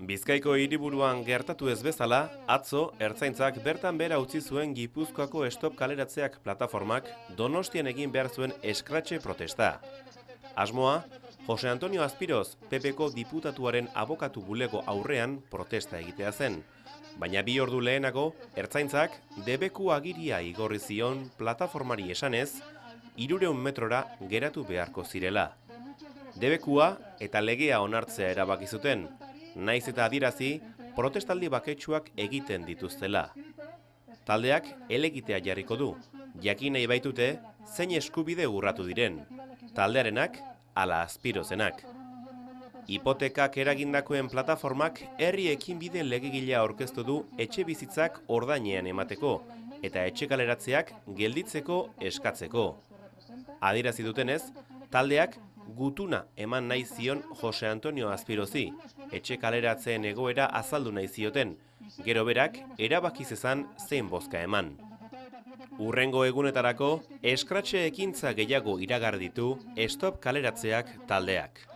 Bizkaiko hiriburuan gertatu ez bezala, atzo ertzaintzak bertan behera utzi zuen Gipuzkoako stop kaleratzeak plataformak Donostian egin behar zuen eskratxe protesta. Asmoa, Jose Antonio Azpiroz, PPko diputatuaren abokatu bulego aurrean protesta egitea zen. Baina 2 ordu lehenago, ertzaintzak debeku agiria igorri zion plataformari esanez, 300 metrora geratu beharko zirela. Debekua eta legea onartzea erabaki zuten, naiz eta adierazi protestaldi baketsuak egiten dituztela. Taldeak helegitea jarriko du, jakin nahi baitute zein eskubide urratu diren, taldearenak ala Azpirozenak. Hipotekak eragindakoen plataformak herri ekinbide legegilea aurkeztu du etxe bizitzak ordainean emateko eta etxe kaleratzeak gelditzeko eskatzeko. Adierazi dutenez, taldeak gutuna eman nahi zion Jose Antonio Azpirozi, etxe kaleratzeen egoera azaldu nahi zioten, gero berak erabaki zezan zein bozka eman. Hurrengo egunetarako eskratxe ekintza gehiago iragar ditu stop kaleratzeak taldeak.